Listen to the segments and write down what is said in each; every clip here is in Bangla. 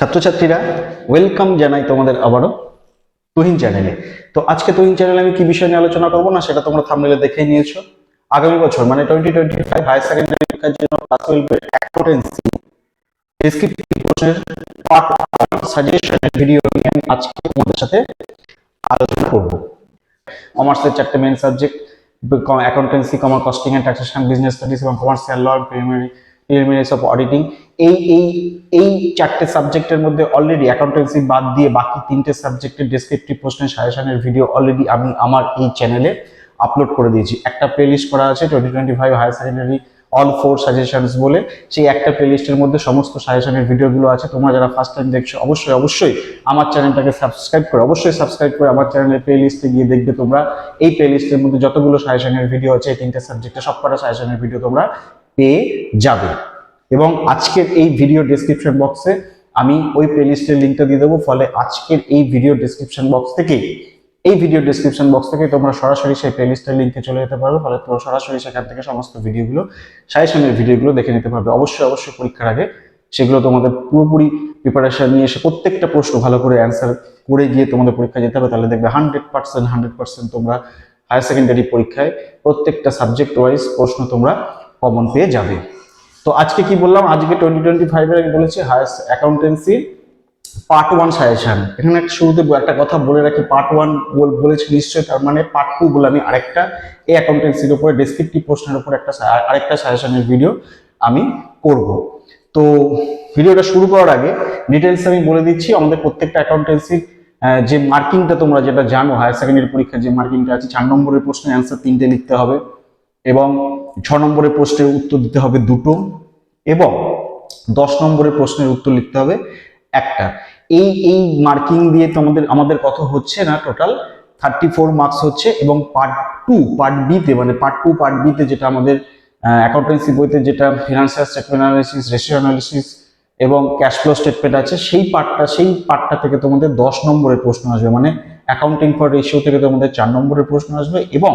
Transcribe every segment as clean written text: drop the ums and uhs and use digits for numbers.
ছাত্রছাত্রীরা ওয়েলকাম জানাই তোমাদের আবারও তুহিন চ্যানেলে। তো আজকে তুহিন চ্যানেলে আমি কি বিষয় নিয়ে আলোচনা করবো না সেটা তোমরা থাম্বনেলে দেখেই নিয়েছো। আগামী বছর মানে 2025 হায়ার সেকেন্ডারি পরীক্ষার জন্য ক্লাস 12 এর অ্যাকাউন্টেন্সি ডেসক্রিপটিভ প্রশ্নের পার্ট 1 সাজেশনের ভিডিও নিয়ে আমি আজকে তোমাদের সাথে আলোচনা করব। কমার্সের চারটে main subject accountancy, costing and taxation, business studies এবং commercial law, preliminaries of auditing. এই এই এই চারটে সাবজেক্টের মধ্যে অলরেডি অ্যাকাউন্টেন্সি বাদ দিয়ে বাকি তিনটে সাবজেক্টের ডেসক্রিপটিভ প্রশ্নের সাজেশনের ভিডিও অলরেডি আমি আমার এই চ্যানেলে আপলোড করে দিয়েছি। একটা প্লেলিস্ট করা আছে 2025 হায়ার সেকেন্ডারি অল 4 সাজেশনস বলে, সেই একটা প্লেলিস্টের মধ্যে সমস্ত সাজেশনের ভিডিওগুলো আছে। তোমরা যারা ফার্স্ট টাইম দেখছো অবশ্যই আমার চ্যানেলটাকে সাবস্ক্রাইব করে আমার চ্যানেলের প্লেলিস্টে গিয়ে দেখবে তোমরা এই প্লেলিস্টের মধ্যে যতগুলো সাজেশনের ভিডিও আছে এই তিনটে সাবজেক্টে সবকটা সাজেশনের ভিডিও তোমরা পেয়ে যাবে। এবং আজকের এই ভিডিও ডেসক্রিপশন বক্সে আমি ওই প্লেলিস্টের লিঙ্কটা দিয়ে দেবো, ফলে আজকের এই ভিডিও ডেসক্রিপশন বক্স থেকে তোমরা সরাসরি সেই প্লেলিস্টের লিঙ্কে চলে যেতে পারবে, ফলে তোমরা সরাসরি সেখান থেকে সমস্ত ভিডিওগুলো সাজেশনের ভিডিওগুলো দেখে নিতে পারবে। অবশ্যই পরীক্ষার আগে সেগুলো তোমাদের পুরোপুরি প্রিপারেশন নিয়ে এসে প্রত্যেকটা প্রশ্ন ভালো করে অ্যান্সার করে গিয়ে তোমাদের পরীক্ষা যেতে হবে, তাহলে দেখবে 100% তোমরা হায়ার সেকেন্ডারি পরীক্ষায় প্রত্যেকটা সাবজেক্ট ওয়াইজ প্রশ্ন তোমরা কমন পেয়ে যাবে। তো আজকে কি বললাম, আজকে 2025 এর আমি বলেছি হায়ার অ্যাকাউন্টেন্সি পার্ট 1 সাজেশন। এখানে শুরুতে একটা কথা বলে রাখি, পার্ট 1 বলেছি নিশ্চয়ই, তার মানে পার্ট 2 বলে আমি আরেকটা এই অ্যাকাউন্টেন্সির উপরে ডেসক্রিপটিভ প্রশ্নের উপর আরেকটা সাজেশনের ভিডিও আমি করব। তো ভিডিওটা শুরু করার আগে ডিটেলস আমি বলে দিচ্ছি আমাদের প্রত্যেকটা অ্যাকাউন্টেন্সির যে মার্কিংটা তোমরা যেটা জানো, হায়ার সেকেন্ডারি পরীক্ষার যে মার্কিংটা আছে, 4 নম্বরের প্রশ্নের অ্যান্সার 3টে লিখতে হবে এবং 6 নম্বরের প্রশ্নের উত্তর দিতে হবে 2টো এবং 10 নম্বরের প্রশ্নের উত্তর লিখতে হবে 1টা। এই মার্কিং দিয়ে আমাদের কত হচ্ছে না, টোটাল 34 মার্কস হচ্ছে। এবং পার্ট 2 পার্ট বিতে যেটা আমাদের অ্যাকাউন্টেন্সি বইতে যেটা financial statement analysis, ratio analysis এবং ক্যাশ ফ্লো স্টেটমেন্ট আছে, সেই পার্টটা থেকে তোমাদের 10 নম্বরের প্রশ্ন আসবে। মানে অ্যাকাউন্টিং ফর রেশিও থেকে তোমাদের 4 নম্বরের প্রশ্ন আসবে এবং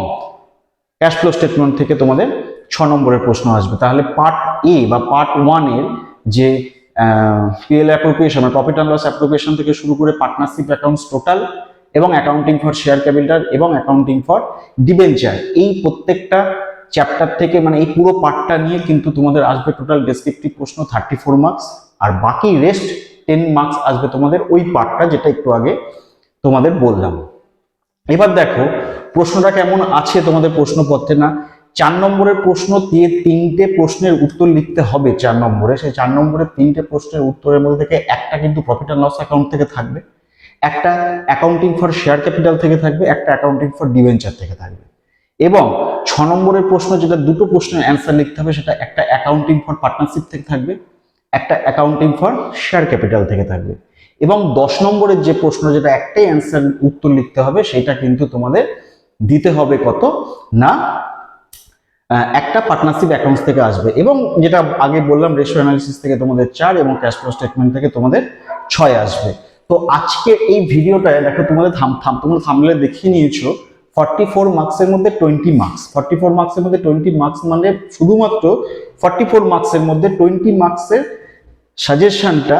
ক্যাশ ফ্লো স্টেটমেন্ট থেকে তোমাদের 6 নম্বরের প্রশ্ন আসবে। তাহলে পার্ট এ বা পার্ট 1 এর যে PL appropriation, profit and loss appropriation থেকে শুরু করে পার্টনারশিপ অ্যাকাউন্টস টোটাল এবং অ্যাকাউন্টিং ফর শেয়ার ক্যাপিটাল এবং অ্যাকাউন্টিং ফর ডিবেঞ্চার, এই প্রত্যেকটা চ্যাপ্টার থেকে মানে এই পুরো পার্টটা নিয়ে কিন্তু তোমাদের আসবে টোটাল ডেসক্রিপটিভ প্রশ্ন 34 মার্কস, আর বাকি রেস্ট 10 মার্কস আসবে তোমাদের ওই পার্টটা যেটা একটু আগে তোমাদের বললাম। এবার দেখো প্রশ্নটা কেমন আছে তোমাদের প্রশ্নপত্রে। না, 4 নম্বরের প্রশ্ন দিয়ে 3টে প্রশ্নের উত্তর লিখতে হবে 4 নম্বরে। সেই 4 নম্বরের 3টে প্রশ্নের উত্তরের মধ্যে থেকে একটা কিন্তু প্রফিট অ্যান্ড লস অ্যাকাউন্ট থেকে থাকবে, একটা অ্যাকাউন্টিং ফর শেয়ার ক্যাপিটাল থেকে থাকবে, একটা অ্যাকাউন্টিং ফর ডিবেঞ্চার থেকে থাকবে। এবং 6 নম্বরের প্রশ্ন যেটা 2টো প্রশ্নের অ্যান্সার লিখতে হবে, সেটা একটা অ্যাকাউন্টিং ফর পার্টনারশিপ থেকে থাকবে, একটা অ্যাকাউন্টিং ফর শেয়ার ক্যাপিটাল থেকে থাকবে। এবং 10 নম্বরের যে প্রশ্ন যেটা একটাই অ্যান্সার উত্তর লিখতে হবে, সেটা কিন্তু তোমাদের দিতে হবে কত না, একটা পার্টনারশিপ অ্যাকাউন্টস থেকে আসবে। এবং যেটা আগে বললাম রেশিও অ্যানালিসিস থেকে তোমাদের 4 এবং ক্যাশ ফ্লো স্টেটমেন্ট থেকে তোমাদের 6 আসবে। তো আজকে এই ভিডিওটায় দেখো তোমরা থাম্বনেলে দেখিয়ে নিয়েছো 44 মার্কসের মধ্যে 20 মার্কস। 44 মার্কসের মধ্যে 20 মার্কস মানে শুধুমাত্র 44 মার্কসের মধ্যে 20 মার্কসের সাজেশনটা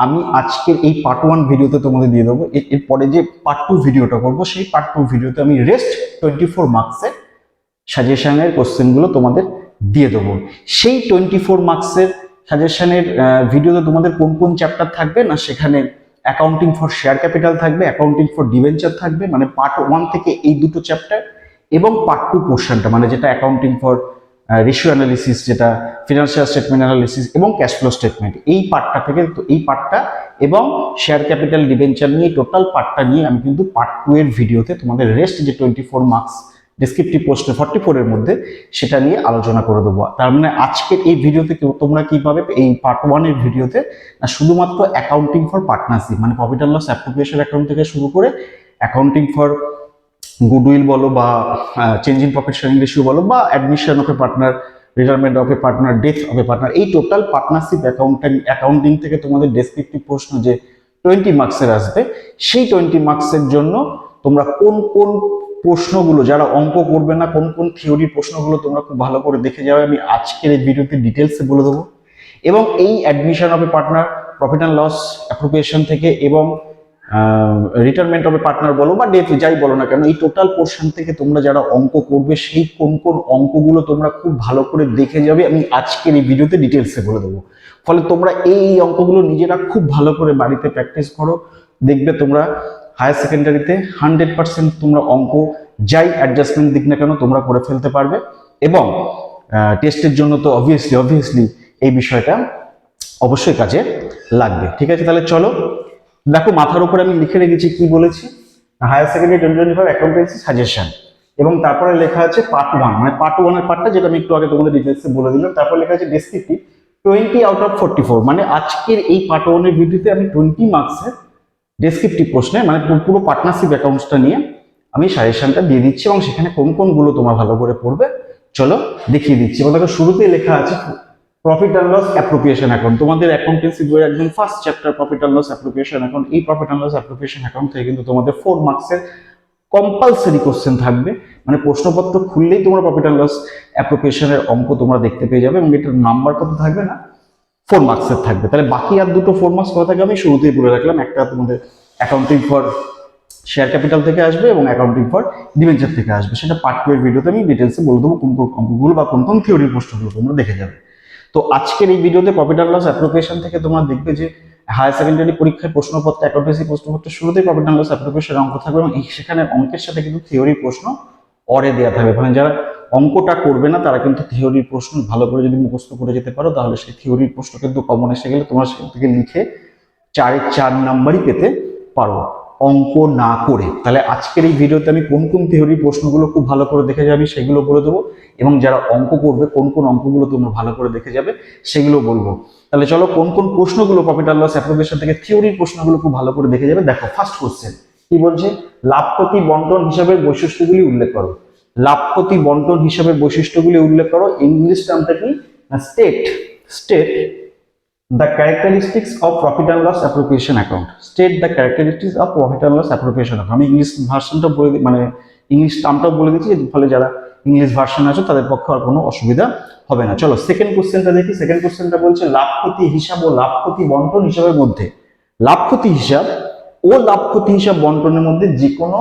আমি আজকের এই পার্ট 1 ভিডিওতে তোমাদের দিয়ে দেবো। এরপরে যে পার্ট 2 ভিডিওটা করবো, সেই পার্ট 2 ভিডিওতে আমি রেস্ট 24 মার্কসের সাজেশনের কোশ্চেনগুলো তোমাদের দিয়ে দেবো। সেই 24 মার্কসের সাজেশনের ভিডিওতে তোমাদের কোন কোন চ্যাপ্টার থাকবে না, সেখানে অ্যাকাউন্টিং ফর শেয়ার ক্যাপিটাল থাকবে, অ্যাকাউন্টিং ফর ডিবেঞ্চার থাকবে, মানে পার্ট 1 থেকে এই দুটো চ্যাপ্টার, এবং পার্ট 2 পোর্শনটা মানে যেটা অ্যাকাউন্টিং ফর রেশিও অ্যানালিসিস, যেটা ফিনান্সিয়াল স্টেটমেন্ট অ্যানালিসিস এবং ক্যাশ ফ্লো স্টেটমেন্ট, এই পার্টটা থেকে এই পার্টটা এবং শেয়ার ক্যাপিটাল ডিবেঞ্চার নিয়ে টোটাল পার্টটা নিয়ে আমি কিন্তু পার্ট 2 এর ভিডিওতে তোমাদের রেস্ট যে 24 মার্কস ডেসক্রিপটিভ প্রশ্ন 44 এর মধ্যে সেটা নিয়ে আলোচনা করে দেবো। তার মানে আজকের এই ভিডিওতে তোমরা কি পাবে, এই পার্ট 1 এর ভিডিওতে না শুধুমাত্র অ্যাকাউন্টিং ফর পার্টনারশিপ মানে profit and loss appropriation account থেকে শুরু করে অ্যাকাউন্টিং ফর গুডউইল বলো বা change in profit sharing ratio বলো বা admission of a partner, retirement of a partner, death of a partner, এই টোটাল পার্টনারশিপ অ্যাকাউন্টিং থেকে তোমাদের ডেসক্রিপটিভ প্রশ্ন যে 20 মার্কসের আসবে, সেই 20 মার্কসের জন্য তোমরা কোন কোন প্রশ্নগুলো, যারা অঙ্ক করবে না, কোন কোন থিওরির প্রশ্নগুলো তোমরা খুব ভালো করে দেখে যাবে, আমি আজকের এই ভিডিওতে ডিটেলসে বলে দেবো। এবং এই admission of a partner, profit and loss appropriation থেকে এবং রিটায়ারমেন্ট অফ এ পার্টনার বলো বা ডেথ যাই বলো না কেন, এই টোটাল পোর্শন থেকে তোমরা যারা অঙ্ক করবে সেই কোন কোন অঙ্কগুলো তোমরা খুব ভালো করে দেখে যাবে আমি আজকের এই ভিডিওতে ডিটেলসে বলে দেবো। ফলে তোমরা এই অঙ্কগুলো নিজেরা খুব ভালো করে বাড়িতে প্র্যাকটিস করো, দেখবে তোমরা হায়ার সেকেন্ডারিতে 100% তোমরা অঙ্ক যাই অ্যাডজাস্টমেন্ট দিক না কেন তোমরা করে ফেলতে পারবে। এবং টেস্টের জন্য তো অবভিয়াসলি এই বিষয়টা অবশ্যই কাজে লাগবে। ঠিক আছে, তাহলে চলো দেখো মাথার উপরে আমি লিখে রেখেছি কি বলেছি, হায়ার সেকেন্ডারি 2025 অ্যাকাউন্টেন্সি সাজেশন, এবং তারপরে লেখা আছে পার্ট 1, মানে পার্ট 1 এর পার্টটা যেটা আমি একটু আগে তোমাদের ডিটেইলসে বলে দিলাম। তারপর লেখা আছে ডেসক্রিপটিভ 20 আউট অফ 44, মানে আজকের এই পার্ট 1 এর ভিডিওতে আমি 20 মার্কসের ডেসক্রিপটিভ প্রশ্নে মানে পুরো পার্টনারশিপ অ্যাকাউন্টসটা নিয়ে আমি সাজেশনটা দিয়ে দিচ্ছি, এবং সেখানে কোন কোনগুলো তোমরা ভালো করে পড়বে চলো দেখিয়ে দিচ্ছি। এবং দেখো শুরুতেই লেখা আছে profit and loss appropriation account, তোমাদের অ্যাকাউন্টেন্সি বইয়ের একদম first chapter profit and loss appropriation account. এই profit and loss appropriation account থেকে কিন্তু তোমাদের 4 মার্কসের কম্পালসারি কোশ্চেন থাকবে, মানে প্রশ্নপত্র খুললেই তোমরা প্রফিট অ্যান্ড লস অ্যাপ্রোপ্রিয়েশনের অঙ্ক তোমরা দেখতে পেয়ে যাবে, এবং এটার নাম্বার কত থাকবে না 4 মার্কসের থাকবে। তাহলে বাকি আর দুটো 4 মার্কস কত থাকবে আমি শুরুতেই বলে রাখলাম, একটা তোমাদের অ্যাকাউন্টিং ফর শেয়ার ক্যাপিটাল থেকে আসবে এবং অ্যাকাউন্টিং ফর ডিবেঞ্চার থেকে আসবে, সেটা পার্ট 2 এর ভিডিওতে আমি ডিটেলসে বলে দেবো কোন কোন অঙ্কগুলো বা কোন কোন থিওরির প্রশ্নগুলো তোমরা দেখে যাবে। তো আজকের এই ভিডিওতে প্রফিট অ্যান্ড লস অ্যাপ্রোপ্রিয়েশন থেকে তোমরা দেখবে যে হায়ার সেকেন্ডারি পরীক্ষায় প্রশ্নপত্র অ্যাকাউন্টেন্সি প্রশ্নপত্রের শুরুতেই প্রফিট অ্যান্ড লস অ্যাপ্রোপ্রিয়েশন অঙ্ক থাকবে, এবং সেখানে অঙ্কের সাথে কিন্তু থিওরির প্রশ্ন অরে দেওয়া থাকবে। মানে যারা অঙ্কটা করবে না তারা কিন্তু থিওরির প্রশ্ন ভালো করে যদি মুখস্থ করে যেতে পারো তাহলে সেই থিওরির প্রশ্ন কিন্তু কমন এসে গেলে তোমরা সেখান থেকে লিখে 4 নাম্বারই পেতে পারো অঙ্ক না করে। তাহলে আজকের এই ভিডিওতে আমি কোন কোন থিওরির প্রশ্নগুলো খুব ভালো করে দেখে যাবে সেগুলো বলে দেবো, এবং যারা অঙ্ক করবে কোন কোন অঙ্কগুলো তোমরা ভালো করে দেখে যাবে সেগুলো বলবো। তাহলে চলো কোন কোন প্রশ্নগুলো প্রফিট অ্যান্ড লস অ্যাপ্রোপ্রিয়েশন থেকে থিওরির প্রশ্নগুলো খুব ভালো করে দেখে যাবে। দেখো ফার্স্ট কোশ্চেন কি বলছে, লাভ ক্ষতি বন্টন হিসাবের বৈশিষ্ট্যগুলি উল্লেখ করো। লাভ ক্ষতি বন্টন হিসাবের বৈশিষ্ট্যগুলি উল্লেখ করো, ইংলিশ টার্মটা কি, state the characteristics of profit and loss appropriation account, state the characteristics of profit and loss appropriation account। আমি ইংলিশ ভার্সনটা বলে মানে ইংলিশ টার্মটা বলে দিচ্ছি, ফলে যারা ইংলিশ ভার্সন আছে তাদের পক্ষে আর কোনো অসুবিধা হবে না। চলো সেকেন্ড কোশ্চেনটা দেখি। সেকেন্ড কোশ্চেনটা বলছে লাভ ক্ষতি হিসাব ও লাভ ক্ষতি বন্টন হিসাবের মধ্যে, লাভ ক্ষতি হিসাব ও লাভ ক্ষতি হিসাব বন্টনের মধ্যে যে কোনো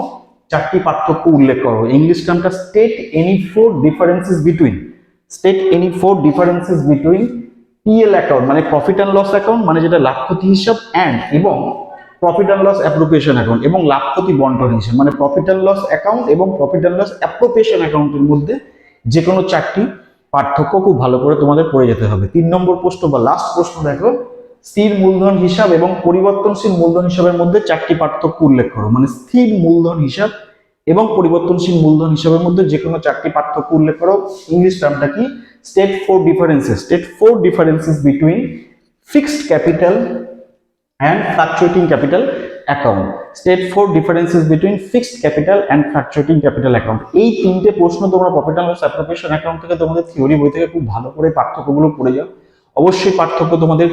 4টি পার্থক্য উল্লেখ করো। ইংলিশ টার্মটা state any 4 differences between PL account মানে প্রফিট অ্যান্ড লস অ্যাকাউন্ট, মানে যেটা লাভ ক্ষতি হিসাব এবং profit and loss appropriation account, এবং লাভ ক্ষতি বন্টন হিসাব মানে প্রফিট অ্যান্ড লস অ্যাকাউন্ট এবং প্রফিট অ্যান্ড লস অ্যাপ্রোপ্রিয়েশন অ্যাকাউন্টের মধ্যে যে কোনো 4টি পার্থক্য খুব ভালো করে তোমাদের পড়ে যেতে হবে। 3 নম্বর প্রশ্ন বা লাস্ট প্রশ্ন দেখো, স্থির মূলধন হিসাব এবং পরিবর্তনশীল মূলধন হিসাবের মধ্যে 4টি পার্থক্য উল্লেখ করো। মানে স্থির মূলধন হিসাব এবং পরিবর্তনশীল মূলধন হিসাবের মধ্যে যে কোনো 4টি পার্থক্য উল্লেখ করো। ইংলিশ টার্মটা কি, state 4 differences between fixed capital and fluctuating capital account, state 4 differences between fixed capital and fluctuating capital account। এই 3টে প্রশ্ন তোমরা profit and loss appropriation account থেকে তোমাদের থিওরি বই থেকে খুব ভালো করে পার্থক্যগুলো পড়ে যাও। অবশ্যই পার্থক্য তোমাদের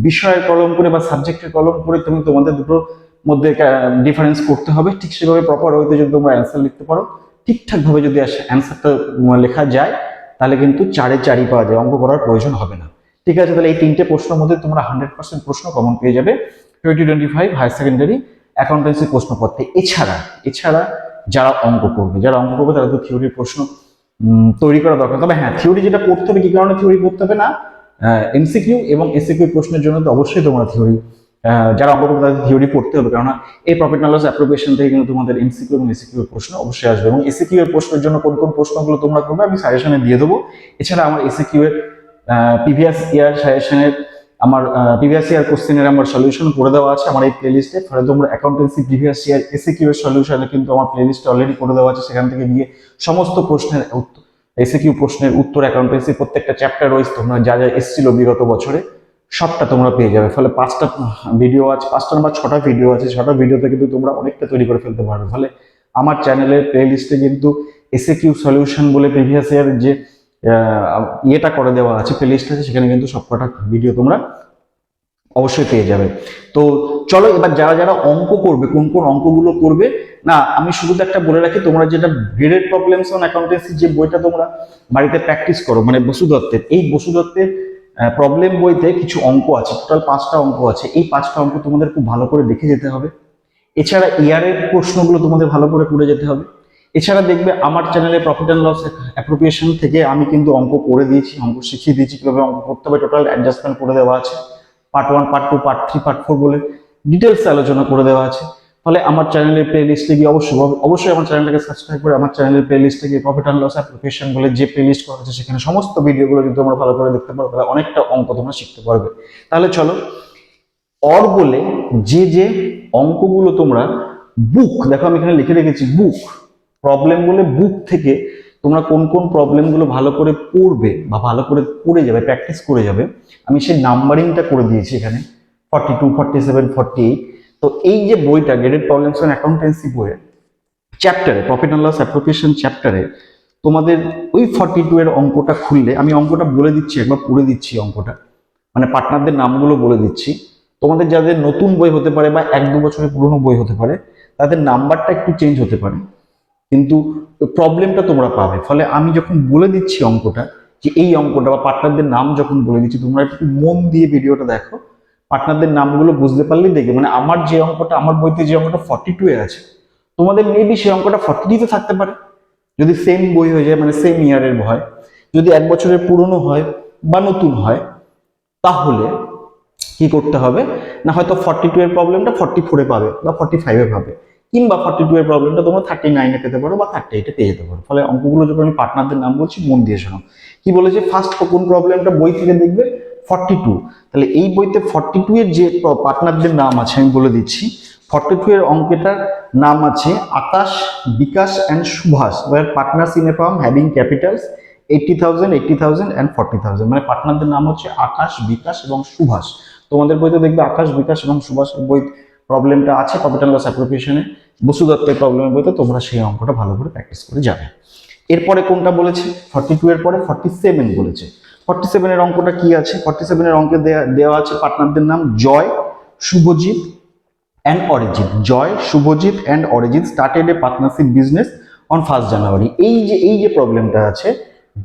বিষয়ের কলম করে বা সাবজেক্টের কলম করে তুমি তোমাদের দুটোর মধ্যে ডিফারেন্স করতে হবে। ঠিক সেভাবে প্রপার ওয়েতে যদি তোমরা অ্যান্সার লিখতে পারো, ঠিকঠাক ভাবে যদি অ্যান্সারটা লেখা যায় তাহলে কিন্তু 4-এ 4ই পাওয়া যায়, অঙ্ক করার প্রয়োজন হবে না। ঠিক আছে, তাহলে এই 3টে প্রশ্নের মধ্যে তোমরা 100% প্রশ্ন কমন পেয়ে যাবে 2025 হায়ার সেকেন্ডারি অ্যাকাউন্টেন্সি প্রশ্নপত্রে। এছাড়া যারা অঙ্ক করবে তারা তো থিওরির প্রশ্ন তৈরি করা দরকার। তবে হ্যাঁ, থিওরি যেটা পড়তে হবে, কি কারণে থিওরি পড়তে হবে না, এমসিকিউ এবং এসিকিউ প্রশ্নের জন্য তো অবশ্যই তোমরা থিওরি, যারা অঙ্ক করবে তাদের থিওরি পড়তে হবে, কারণ এই প্রফিট অ্যান্ড লস অ্যাপ্রোপ্রিয়েশন থেকে কিন্তু তোমাদের এমসিকিউ এবং এসিকিউ এর প্রশ্ন অবশ্যই আসবে, এবং এসিকিউ এর প্রশ্নের জন্য কোন কোন প্রশ্নগুলো তোমরা করবে আমি সাজেশনে দিয়ে দেবো। এছাড়া আমার এসিকিউ এর প্রিভিয়াস ইয়ার সাজেশনের আমার প্রিভিয়াস ইয়ার কোশ্চেনের আমার সলিউশন করে দেওয়া আছে আমার এই প্লেলিস্টে। ফলে তোমরা অ্যাকাউন্টেন্সি প্রিভিয়াস ইয়ার এসিকিউ এর সলিউশনে কিন্তু আমার প্লেলিস্টে অলরেডি করে দেওয়া আছে, সেখান থেকে গিয়ে সমস্ত প্রশ্নের উত্তর, এসিকিউ প্রশ্নের উত্তর অ্যাকাউন্টেন্সি প্রত্যেকটা চ্যাপ্টার ওয়াইজ তোমরা যা যা এসেছিল বিগত বছরে সবটা তোমরা পেয়ে যাবে। ফলে 5টা ভিডিও আছে, 5টা বা 6টা ভিডিও আছে, 6টা ভিডিওতে কিন্তু তোমরা অনেকটা তৈরি করে ফেলতে পারবে। ফলে আমার চ্যানেলের প্লেলিস্টে কিন্তু এসিকিউ সলিউশন বলে প্রিভিয়াস ইয়ার যে ইয়েটা করে দেওয়া আছে, প্লেলিস্ট আছে, সেখানে কিন্তু সবকটা ভিডিও তোমরা অবশ্যই পেয়ে যাবে। তো চলো এবার যারা যারা অঙ্ক করবে, কোন কোন অঙ্কগুলো করবে না, আমি শুধু একটা বলে রাখি, তোমরা যেটা গ্রেডেড প্রবলেমস অন অ্যাকাউন্টেন্সি যে বইটা তোমরা বাড়িতে প্র্যাকটিস করো, মানে বসু দত্তের, এই বসু দত্তের প্রবলেম বইতে কিছু অঙ্ক আছে, টোটাল 5টা অঙ্ক আছে। এই 5টা অঙ্ক তোমাদের খুব ভালো করে দেখে যেতে হবে। এছাড়া ইয়ারের প্রশ্নগুলো তোমাদের ভালো করে করে যেতে হবে। এছাড়া দেখবে আমার চ্যানেলে প্রফিট অ্যান্ড লস অ্যাপ্রোপ্রিয়েশন থেকে আমি কিন্তু অঙ্ক করে দিয়েছি, অঙ্ক শিখিয়ে দিয়েছি কিভাবে অঙ্ক করতে হবে, টোটাল অ্যাডজাস্টমেন্ট করে দেওয়া আছে। পার্ট 1, পার্ট 2, পার্ট 3, পার্ট 4 বলে ডিটেলস আলোচনা করে দেওয়া আছে। ফলে আমার চ্যানেলের প্লে লিস্টে গিয়ে অবশ্যই আমার চ্যানেলটাকে সাবস্ক্রাইব করে আমার চ্যানেলের প্লে লিস্টে গিয়ে প্রফিট অ্যান্ড লস অ্যাপ্লিকেশন বলে যে প্লে লিস্ট করা আছে সেখানে সমস্ত ভিডিওগুলো যদি তোমরা ভালো করে দেখতে পারো তাহলে অনেকটা অঙ্ক তোমরা শিখতে পারবে। তাহলে চলো, অর বলে যে অঙ্কগুলো তোমরা বুক, দেখো আমি এখানে লিখে রেখেছি বুক প্রবলেম বলে, বুক থেকে তোমরা কোন কোন প্রবলেমগুলো ভালো করে পড়বে বা ভালো করে পড়ে যাবে, প্র্যাকটিস করে যাবে, আমি সেই নাম্বারিংটা করে দিয়েছি এখানে 42, 47, 48। তো এই যে বইটা গ্রেডেড প্রবলেমস অন অ্যাকাউন্টেন্সি বইয়ের চ্যাপ্টারে, প্রফিট অ্যান্ড লস অ্যাপ্রোপ্রিয়েশন চ্যাপ্টারে তোমাদের ওই 42 এর অঙ্কটা খুললে, আমি অঙ্কটা বলে দিচ্ছি, একবার পড়ে দিচ্ছি অঙ্কটা, মানে পার্টনারদের নামগুলো বলে দিচ্ছি। তোমাদের যাদের নতুন বই হতে পারে বা 1-2 বছরের পুরনো বই হতে পারে তাদের নাম্বারটা একটু চেঞ্জ হতে পারে, কিন্তু প্রবলেমটা তোমরা পাবে। ফলে আমি যখন বলে দিচ্ছি অঙ্কটা, যে এই অঙ্কটা বা পার্টনারদের নাম যখন বলে দিচ্ছি, তোমরা একটু মন দিয়ে ভিডিওটা দেখো, পার্টনারদের নামগুলো বুঝতে পারলেই দেখবে, মানে আমার যে অঙ্কটা, আমার বইতে যে অঙ্কটা 42 এ আছে, তোমাদের মেবি সেই অঙ্কটা 43 তে থাকতে পারে, যদি সেম বই হয়ে যায়, মানে সেম ইয়ারের ভয়। যদি 1 বছরের পুরনো হয় বা নতুন হয়, তাহলে কি করতে হবে না, হয়তো 42 এর প্রবলেমটা 44 এ পাবে বা 45 এ পাবে, কিংবা 42 এর প্রবলেমটা তোমরা 39 এ পেতে পারো বা 38 এ পেয়ে যেতে পারো। ফলে অঙ্কগুলো যখন আমি পার্টনারদের নাম বলছি মন দিয়ে শোনো। কি বলেছে, ফার্স্ট কোন প্রবলেমটা বই থেকে দেখবে 42, তাহলে এই বইতে 42 এর যে পার্টনারদের নাম আছে আমি বলে দিচ্ছি। 42 এর অঙ্কটার নাম আছে Akash, Bikash and Subhash, were partners in a firm having capitals 80,000, 80,000 and 40,000। মানে পার্টনারদের নাম হচ্ছে আকাশ, বিকাশ এবং সুভাষ। তোমাদের বইতে দেখবে আকাশ, বিকাশ এবং সুভাষের বই প্রবলেমটা আছে প্রফিট অ্যান্ড লস অ্যাপ্রোপ্রিয়েশনে, বসু দত্তের প্রবলেমের বইতে তোমরা সেই অঙ্কটা ভালো করে প্র্যাকটিস করে যাবে। এরপরে কোনটা বলেছে, 42 এর পরে 47 বলেছে। 47 এর অঙ্কটা কি আছে, 47 এর অঙ্কে দেওয়া আছে পার্টনারদের নাম Joy, Subhajit and Arijit. Joy, Subhajit and Arijit started a partnership business on 1 January. এই যে প্রবলেমটা আছে,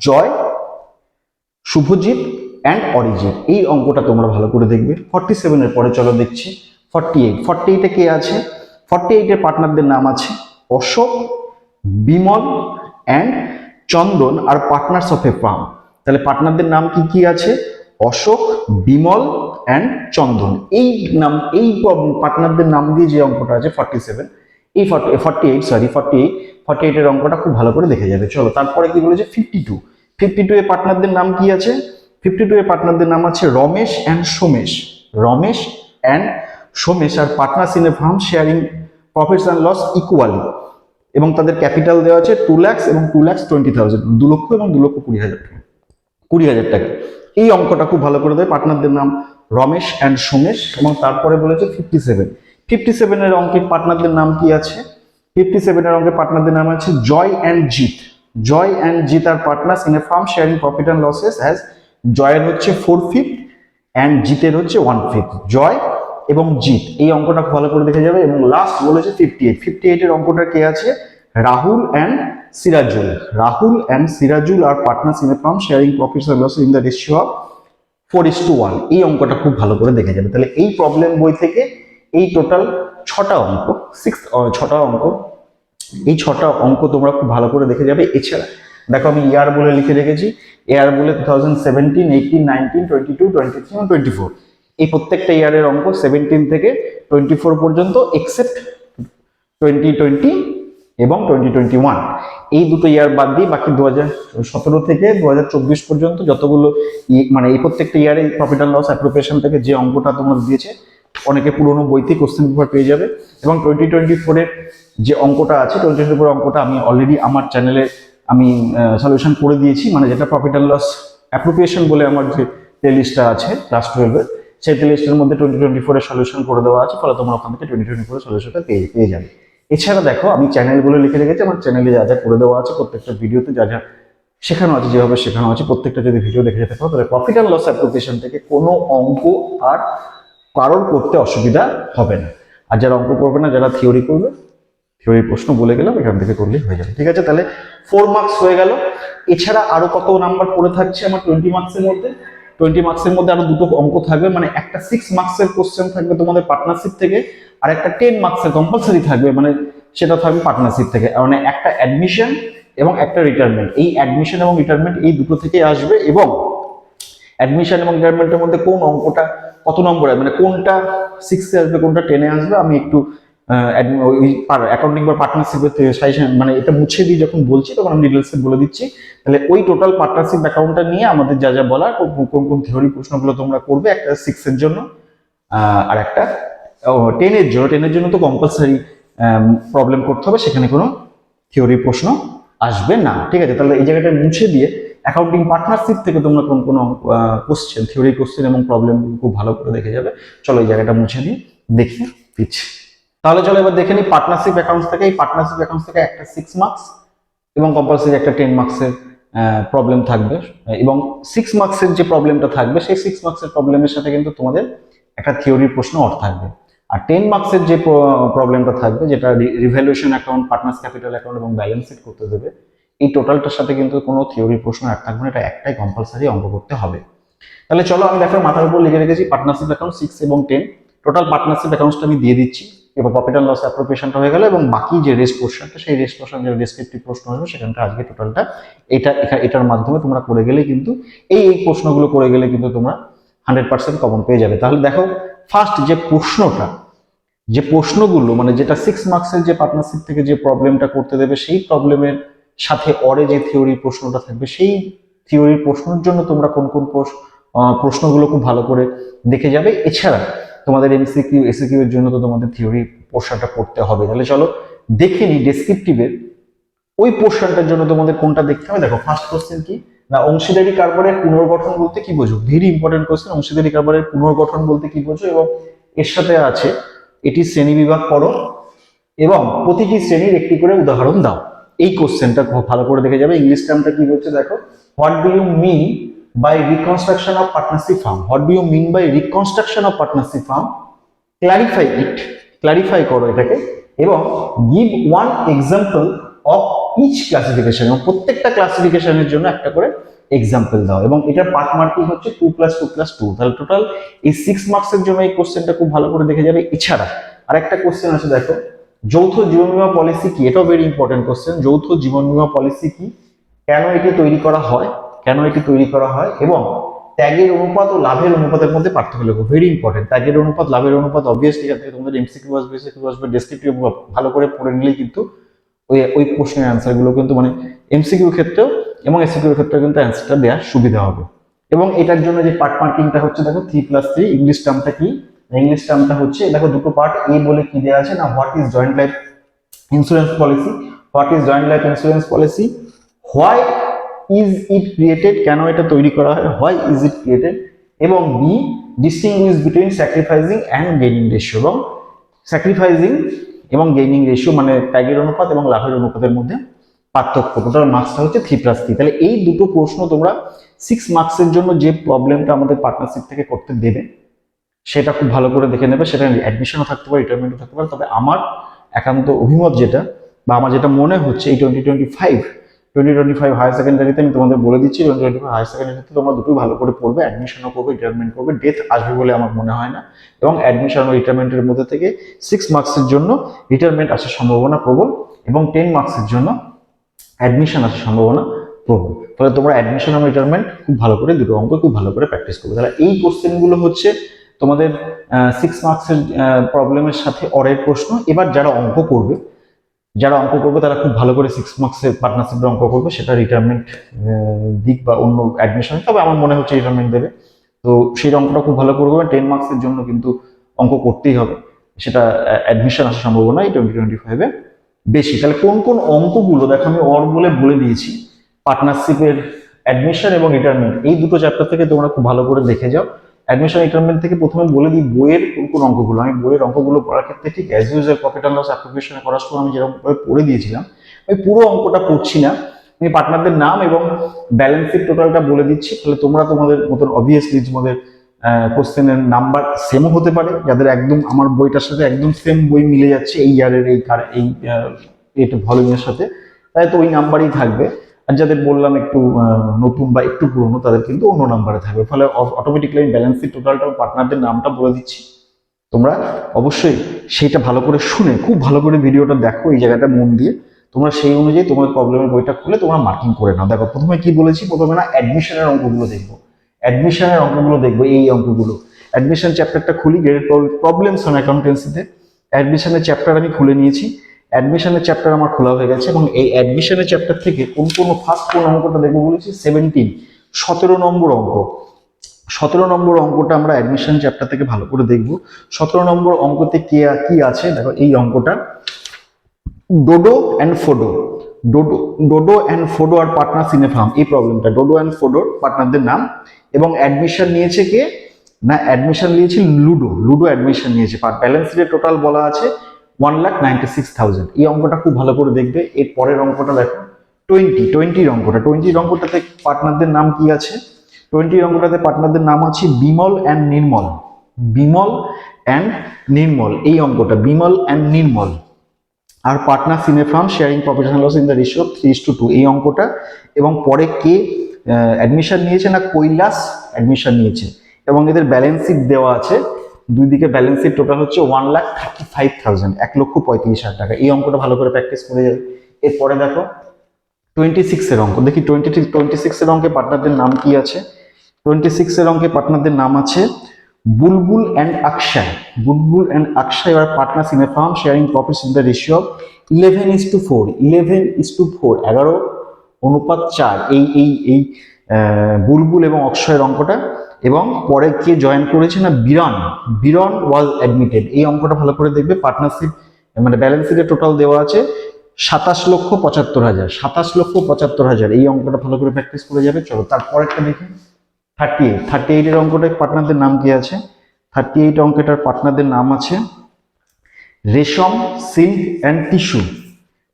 জয়, শুভজিৎ অ্যান্ড অরিজিৎ, এই অঙ্কটা তোমরা ভালো করে দেখবে। 47 এর পরে চলো দেখছি 48। 48 এ কে আছে, 48 এর পার্টনারদের নাম আছে Ashok, Bimal and Chandan are partners of a firm. তাহলে পার্টনারদের নাম কি কি আছে, অশোক, বিমল অ্যান্ড চন্দন। এই পার্টনারদের নাম দিয়ে যে অঙ্কটা আছে 47, এই 48 এর অঙ্কটা খুব ভালো করে দেখে যাবে। চলো তারপরে কি বলেছে 52। 52 এর পার্টনারদের নাম কি আছে, 52 এর পার্টনারদের নাম আছে Ramesh and Somesh. Ramesh and Somesh are partners in a firm sharing profits and loss equally, এবং তাদের ক্যাপিটাল দেওয়া আছে 2 লাখ এবং 2,20,000, 2 লক্ষ এবং 2,20,000 টাকা, 20,000 টাকা। এই অঙ্কটা খুব ভালো করে দেয়, পার্টনারদের নাম রমেশ অ্যান্ড সোমেশ। এবং তারপরে বলেছে 57। 57 এর অঙ্কের পার্টনারদের নাম কি আছে, 57 এর অঙ্কের পার্টনারদের নাম আছে Joy and Jit. Joy and Jit are partners in a firm sharing profit and losses as, জয়ের হচ্ছে 4/5 অ্যান্ড জিতের হচ্ছে 1/5। জয় এবং জিৎ, এই অঙ্কটা ভালো করে দেখে যাবে। এবং লাস্ট বলেছে 58। 58 এর অঙ্কটা কে আছে, Rahul and Sirajul. Rahul and Sirajul R partners in a firm sharing profits and losses in the ratio of 4:1। এই অঙ্কটা খুব ভালো করে দেখে যাবে। তাহলে এই প্রবলেম বই থেকে এই টোটাল 6টা অঙ্ক, 6টা অঙ্ক, এই 6টা অঙ্ক তোমরা খুব ভালো করে দেখে যাবে। এছাড়া দেখো আমি ইয়ার বলে লিখে রেখেছি, ইয়ার বলে 2017, 18, 19, 22, 23 এবং 24। এই প্রত্যেকটা ইয়ারের অঙ্ক 17 থেকে 24 পর্যন্ত, এক্সেপ্ট 2020 এবং 2021, এই দুটো ইয়ার বাদ দিয়ে বাকি 2017 থেকে 2024 পর্যন্ত যতগুলো মানে এই প্রত্যেকটা ইয়ারে প্রফিট অ্যান্ড লস অ্যাপ্রোপ্রিয়েশন থেকে যে অঙ্কটা তোমরা দিয়েছে, অনেকে পুরোনো বইতে কোশ্চেন পেপার পেয়ে যাবে। এবং 2024 এর যে অঙ্কটা আছে, 2024 অঙ্কটা আমি অলরেডি আমার চ্যানেলে আমি সলিউশন করে দিয়েছি, মানে যেটা প্রফিট অ্যান্ড লস অ্যাপ্রোপ্রিয়েশন বলে আমার যে প্লে লিস্টটা আছে ক্লাস 12 এর, সেই প্লে লিস্টের মধ্যে 2024 এর সলিউশন করে দেওয়া আছে। ফলে তোমরা ওখান থেকে 2024 এর সলিউশনটা পেয়ে যাবে। এছাড়া দেখো আমি চ্যানেলগুলো লিখে রেখেছি, আমার চ্যানেলে যা যা করে দেওয়া আছে, প্রত্যেকটা ভিডিওতে যা যা শেখানো আছে, যেভাবে শেখানো আছে, প্রত্যেকটা যদি ভিডিও দেখে যেতে পারো, তাহলে প্রফিট অ্যান্ড লস অ্যাপ্রোপ্রিয়েশন থেকে কোনো অঙ্ক আর কারোর করতে অসুবিধা হবে না। আর যারা অঙ্ক করবে না, যারা থিওরি করবে, থিওরির প্রশ্ন বলে গেলাম, এখান থেকে করলেই হয়ে যাবে। ঠিক আছে, তাহলে 4 মার্কস হয়ে গেল। এছাড়া আরো কত নাম্বার পড়ে থাকছে আমার 20 মার্কসের মধ্যে, 20 মার্কসের মধ্যে আরো দুটো অঙ্ক থাকবে, মানে একটা 6 মার্কসের কোশ্চেন থাকবে তোমাদের পার্টনারশিপ থেকে, আর একটা 10 মার্কসের কম্পালসারি থাকবে, মানে সেটা থাকবে পার্টনারশিপ থেকে। মানে একটা অ্যাডমিশন এবং একটা রিটায়ারমেন্ট, এই অ্যাডমিশন এবং রিটায়ারমেন্ট এই দুটো থেকে আসবে। এবং অ্যাডমিশন এবং রিটায়ারমেন্টের মধ্যে কোন অঙ্কটা কত নম্বরে, মানে কোনটা 6 এ আসবে কোনটা 10 এ আসবে, আমি একটু অ্যাকাউন্টিং বা পার্টনারশিপের সাজেশন মানে এটা মুছে দিয়ে যখন বলছি তখন আমি ডিটেলসে বলে দিচ্ছি। তাহলে ওই টোটাল পার্টনারশিপ অ্যাকাউন্টটা নিয়ে আমাদের যা যা বলার, কোন কোন থিওরি প্রশ্নগুলো তোমরা করবে, একটা 6 এর জন্য আর একটা 10 এর জন্য। 10 এর জন্য তো কম্পালসারি প্রবলেম করতে হবে, সেখানে কোনো থিওরি প্রশ্ন আসবে না, ঠিক আছে। তাহলে এই জায়গাটা মুছে দিয়ে অ্যাকাউন্টিং পার্টনারশিপ থেকে তোমরা কোন কোন কোশ্চেন, থিওরি কোশ্চেন এবং প্রবলেম খুব ভালো করে দেখে যাবে। চলো এই জায়গাটা মুছে দিয়ে দেখি দিচ্ছি। তাহলে চলো এবার দেখে নিই পার্টনারশিপ অ্যাকাউন্টস থেকে। এই পার্টনারশিপ অ্যাকাউন্টস থেকে একটা 6 মার্কস এবং কম্পালসারি একটা 10 মার্কসের প্রবলেম থাকবে। এবং 6 মার্কসের যে প্রবলেমটা থাকবে সেই 6 মার্কসের প্রবলেমের সাথে কিন্তু তোমাদের একটা থিওরির প্রশ্ন থাকবে। আর 10 মার্কসের যে প্রবলেমটা থাকবে, যেটা revaluation account, partners capital account এবং ব্যালেন্স শিট করতে দেবে, এই টোটালটার সাথে কিন্তু কোনো থিওরির প্রশ্ন অ্যাড থাকবে না, এটা একটাই কম্পালসারি অঙ্ক করতে হবে। তাহলে চলো আমি দেখো মাথার উপর লিখে রেখেছি পার্টনারশিপ অ্যাকাউন্ট 6 এবং 10, টোটাল পার্টনারশিপ অ্যাকাউন্টসটা আমি দিয়ে দিচ্ছি। এবার প্রফিট অ্যান্ড লস অ্যাপ্রোপ্রিয়েশনটা হয়ে গেল, এবং বাকি যে রেস্ট পোর্শনটা, সেই রেস্ট পোর্শন যে ডেসক্রিপটিভ প্রশ্ন আসবে সেখানটা আজকে টোটালটা এটার মাধ্যমে তোমরা করে গেলে কিন্তু এই প্রশ্নগুলো করে গেলে কিন্তু তোমরা 100% কমন পেয়ে যাবে। তাহলে দেখো ফার্স্ট যে প্রশ্নগুলো মানে যেটা 6 মার্কসের যে পার্টনারশিপ থেকে যে প্রবলেমটা করতে দেবে, সেই প্রবলেমের সাথে অরে যে থিওরি প্রশ্নটা থাকবে, সেই থিওরির প্রশ্নের জন্য তোমরা কোন কোন প্রশ্নগুলো খুব ভালো করে দেখে যাবে। এছাড়া তোমাদের এমসিকিউ এসিকিউ এর জন্য তো তোমাদের থিওরি পোর্শনটা পড়তে হবে। তাহলে চলো দেখে নিই ডেসক্রিপটিভের ওই পোর্শনটার জন্য তোমাদের কোনটা দেখতে হবে। দেখো ফার্স্ট কোশ্চেন কি না, অংশীদারি কারবারের পুনর্গঠন বলতে কি বোঝো? ভেরি ইম্পর্টেন্ট কোশ্চেন, অংশীদারি কারবারের পুনর্গঠন বলতে কি বোঝো, এবং এর সাথে আছে এটি শ্রেণী বিভাগ করো এবং প্রতিটি শ্রেণীর একটি করে উদাহরণ দাও। এই কোশ্চেনটা খুব ভালো করে দেখে যাবে। ইংলিশ টার্মটা কি বলছে দেখো, what do you mean by reconstruction of partnership firm? What do you mean by reconstruction of partnership firm? Clarify it, clarify করো এটাকে, এবং give one example of each classification, এবং প্রত্যেকটা ক্লাসিফিকেশনের জন্য একটা করে এক্সাম্পল দাও। এবং এটার পার্ট মার্কিং হচ্ছে 2+2+2। তাহলে টোটাল এই 6 মার্কসের জন্য এই কোশ্চেনটা খুব ভালো করে দেখে যাবে। এছাড়া আরেকটা কোশ্চেন আছে দেখো, যৌথ জীবন বীমা পলিসি কি? এটাও ভেরি ইম্পর্টেন্ট কোশ্চেন। যৌথ জীবন বীমা পলিসি কি, কেন এটি তৈরি করা হয়, এবং ত্যাগের অনুপাত ও লাভের অনুপাতের মধ্যে পার্থক্য লেখো। ভেরি ইম্পর্টেন্ট, ত্যাগের অনুপাত লাভের অনুপাত অবভিয়াসলি এখান থেকে তোমাদের এমসিকিউ আসবে, ডেসক্রিপটিভ ভালো করে পড়ে নিলেই কিন্তু ওই প্রশ্নের অ্যান্সার গুলো কিন্তু মানে এমসিকিউ ক্ষেত্রেও এবং এসিকিউ ক্ষেত্রেও কিন্তু অ্যান্সারটা দেওয়ার সুবিধা হবে। এবং এটার জন্য যে পার্ট মার্কিংটা হচ্ছে দেখো 3+3। ইংলিশ টার্মটা কি? ইংলিশ টার্মটা হচ্ছে দেখো দুটো পার্ট, এ বলে কি দেওয়া আছে না, what is joint life insurance policy, what is joint life insurance policy, why is it created, কেন এটা তৈরি করা হয়, হোয়াই ইজ ইট ক্রিয়েটেড, এবং B distinguish between sacrificing and gaining ratio. এবং স্যাক্রিফাইসিং এবং গেইনিং রেশিও মানে ত্যাগের অনুপাত এবং লাভের অনুপাতের মধ্যে পার্থক্য। টোটাল মার্কসটা হচ্ছে 3+3। তাহলে এই দুটো প্রশ্ন তোমরা 6 মার্কসের জন্য যে প্রবলেমটা আমাদের পার্টনারশিপ থেকে করতে দেবে সেটা খুব ভালো করে দেখে নেবে। সেটা অ্যাডমিশনও থাকতে পারে, রিটায়ারমেন্টও থাকতে পারে। তবে আমার একান্ত অভিমত যেটা বা আমার যেটা মনে হচ্ছে, এই 2025 হায়ার সেকেন্ডারিতে আমি তোমাদের বলে দিচ্ছি, 2025 হায়ার সেকেন্ডারিতে তোমরা দুটোই ভালো করে পড়বে, অ্যাডমিশনও করবে, রিটায়ারমেন্ট করবে। ডেথ আসবে বলে আমার মনে হয় না। এবং অ্যাডমিশন ও রিটায়ারমেন্টের মধ্যে থেকে 6 মার্কসের জন্য রিটায়ারমেন্ট আসার সম্ভাবনা প্রবল, এবং 10 মার্কসের জন্য অ্যাডমিশন আসার সম্ভাবনা প্রবল। তাহলে তোমরা অ্যাডমিশন এবং রিটায়ারমেন্ট খুব ভালো করে দুটো অঙ্ক খুব ভালো করে প্র্যাকটিস করবে। তাহলে এই কোশ্চেনগুলো হচ্ছে তোমাদের 6 মার্কসের প্রবলেমের সাথে অরের প্রশ্ন। এবার যারা অঙ্ক করবে তারা খুব ভালো করে 6 মার্কসের পার্টনারশিপের অঙ্ক করবে, সেটা রিটায়ারমেন্ট দিক বা অন্য অ্যাডমিশন, তবে আমার মনে হচ্ছে রিটায়ারমেন্ট দেবে। তো সেই অঙ্কটা খুব ভালো করবে। 10 মার্কসের জন্য কিন্তু অঙ্ক করতেই হবে, সেটা অ্যাডমিশন আসার সম্ভাবনা এই 2025-এ বেশি। তাহলে কোন কোন অঙ্কগুলো দেখো আমি বলে দিয়েছি। পার্টনারশিপের অ্যাডমিশন এবং রিটায়ারমেন্ট এই দুটো চ্যাপ্টার থেকে তোমরা খুব ভালো করে দেখে যাও। অ্যাডমিশন রিটায়ারমেন্ট থেকে প্রথমে বলে দিই বইয়ের কোন কোন অঙ্কগুলো। আমি বইয়ের অঙ্কগুলো পড়ার ক্ষেত্রে ঠিক as usual profit and loss অ্যাপ্লিকেশনে করার সময় আমি যেরকম পড়ে দিয়েছিলাম, আমি পুরো অঙ্কটা পড়ছি না, আমি পার্টনারদের নাম এবং ব্যালেন্স শিট টোটালটা বলে দিচ্ছি। তাহলে তোমরা তোমাদের মতন অবভিয়াসলি তোমাদের কোশ্চেনের নাম্বার সেমও হতে পারে, যাদের একদম আমার বইটার সাথে একদম সেম বই মিলে যাচ্ছে এই ইয়ারের এই ভলিউমের সাথে, তাই তো ওই নাম্বারই থাকবে। আর যাদের বললাম একটু নতুন বা একটু পুরনো তাদের কিন্তু অন্য নাম্বারে থাকবে। ফলে অটোমেটিক্যালি আমি ব্যালেন্স শিট টোটালটা পার্টনারদের নামটা বলে দিচ্ছি, তোমরা অবশ্যই সেইটা ভালো করে শুনে খুব ভালো করে ভিডিওটা দেখো, এই জায়গাটা মন দিয়ে তোমরা সেই অনুযায়ী তোমার প্রবলেমের বইটা খুলে তোমরা মার্কিং করে নাও। দেখো প্রথমে কি বলেছি, প্রথমে না অ্যাডমিশনের অঙ্কগুলো দেখবো, অ্যাডমিশনের অঙ্কগুলো দেখবো, এই অঙ্কগুলো। অ্যাডমিশন চ্যাপ্টারটা খুলি, গ্রেডেড প্রবলেমস অন অ্যাকাউন্টেন্সিতে অ্যাডমিশনের চ্যাপ্টার আমি খুলে নিয়েছি। অ্যাডমিশনের চ্যাপ্টার আমার খোলা হয়ে গেছে এবং এই অ্যাডমিশনের চ্যাপ্টার থেকে কোন অঙ্কটা দেখবো বলেছি, 17 নম্বর অঙ্ক। 17 নম্বর অঙ্কটা আমরা অ্যাডমিশন চ্যাপ্টার থেকে ভালো করে দেখবো। 17 নম্বর অঙ্কতে কি আছে দেখো, এই অঙ্কটা Dodo and Fodo, Dodo and Fodo are partners in a firm, এই প্রবলেমটা ডোডো অ্যান্ড ফোডোর পার্টনারদের নাম। এবং অ্যাডমিশন নিয়েছে কে না, অ্যাডমিশন নিয়েছে লুডো অ্যাডমিশন নিয়েছে। ব্যালেন্স শিটের টোটাল বলা আছে 1,96,000। এই অঙ্কটা খুব ভালো করে দেখবে। এর পরের অঙ্কটা দেখো 20 অঙ্কটাতে পার্টনারদের নাম কি আছে, 20 অঙ্কটাতে পার্টনারদের নাম আছে বিমল অ্যান্ড নির্মল, বিমল অ্যান্ড নির্মল, এই অঙ্কটা Bimal and Nirmal. Are partner in a firm sharing profit and loss in the ratio 3:2, এই অঙ্কটা। এবং পরে কে অ্যাডমিশন নিয়েছে না, কৈলাস অ্যাডমিশন নিয়েছে এবং এদের ব্যালেন্স শিট দেওয়া আছে, দুই দিকে ব্যালেন্স শিট টোটাল হচ্ছে 1,35,000, 1,35,000 টাকা। এই অঙ্কটা ভালো করে প্র্যাকটিস করে যাবে। এরপরে দেখো 26 এর অঙ্ক দেখি, 26 এর অঙ্কে পার্টনারদের নাম কি আছে, 26 এর অঙ্কে পার্টনারদের নাম আছে Bulbul and Akshay, Bulbul and Akshay are partners in a firm sharing profits in the ratio 11:4, 11:4, 11:4। এই বুলবুল এবং অক্ষয়ের অঙ্কটা। এবং পরে কে জয়েন করেছে না, বিরন ওয়াজ অ্যাডমিটেড, এই অঙ্কটা ভালো করে দেখবে। পার্টনারশিপ মানে ব্যালেন্স শিটে টোটাল দেওয়া আছে 27,75,000, 27,75,000, এই অঙ্কটা ভালো করে প্র্যাকটিস করে যাবে। চলো তারপরেরটা দেখি 38 এর অঙ্কটার পার্টনারদের নাম কি আছে, 38 অঙ্কটার পার্টনারদের নাম আছে Resham silk and tissue,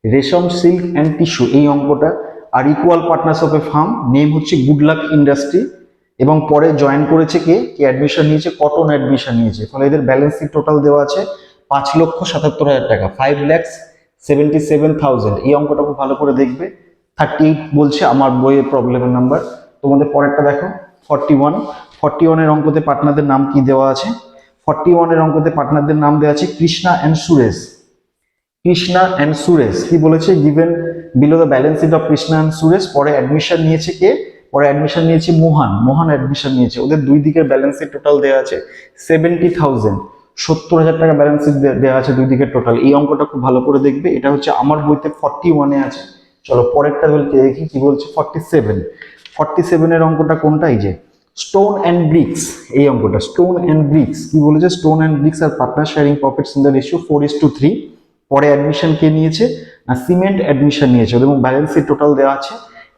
Resham silk and tissue, এই অঙ্কটা। Are equal partners of a firm name হচ্ছে গুডলাক ইন্ডাস্ট্রি। এবং পরে জয়েন করেছে কে অ্যাডমিশন নিয়েছে, কটন অ্যাডমিশন নিয়েছে। ফলে এদের ব্যালেন্স শিট টোটাল দেওয়া আছে 5,77,000 টাকা, 5,77,000। এই অঙ্কটা খুব ভালো করে দেখবে। 38 বলছে আমার বইয়ের প্রবলেমের নাম্বার। তোমাদের পরেরটা দেখো 41 এর অঙ্কতে পার্টনারদের নাম কি দেওয়া আছে, 41 এর অঙ্কতে পার্টনারদের নাম দেওয়া আছে কৃষ্ণা অ্যান্ড সুরেশ, কৃষ্ণা অ্যান্ড সুরেশ। কি বলেছে, given below the balance sheet of Krishna and Suresh. পরে অ্যাডমিশন নিয়েছে কে, পরে অ্যাডমিশন নিয়েছে মোহন অ্যাডমিশন নিয়েছে। ওদের দুই দিকের ব্যালেন্স শিট টোটাল দেওয়া আছে 70,000, 70,000 টাকা ব্যালেন্স শিট দেওয়া আছে দুই দিকের টোটাল। এই অঙ্কটা খুব ভালো করে দেখবে, এটা হচ্ছে আমার বইতে 41-এ আছে। চলো পরেরটা দেখি কি বলছে 47 এর অঙ্কটা কোনটা, এই যে স্টোন অ্যান্ড ব্রিক্স, এই অঙ্কটা স্টোন অ্যান্ড ব্রিক্স। কি বলেছে, stone and bricks are partner sharing profits in the ratio 4:3। পরে অ্যাডমিশন কে নিয়েছে না, সিমেন্ট অ্যাডমিশন নিয়েছে এবং ব্যালেন্স শিট টোটাল দেওয়া আছে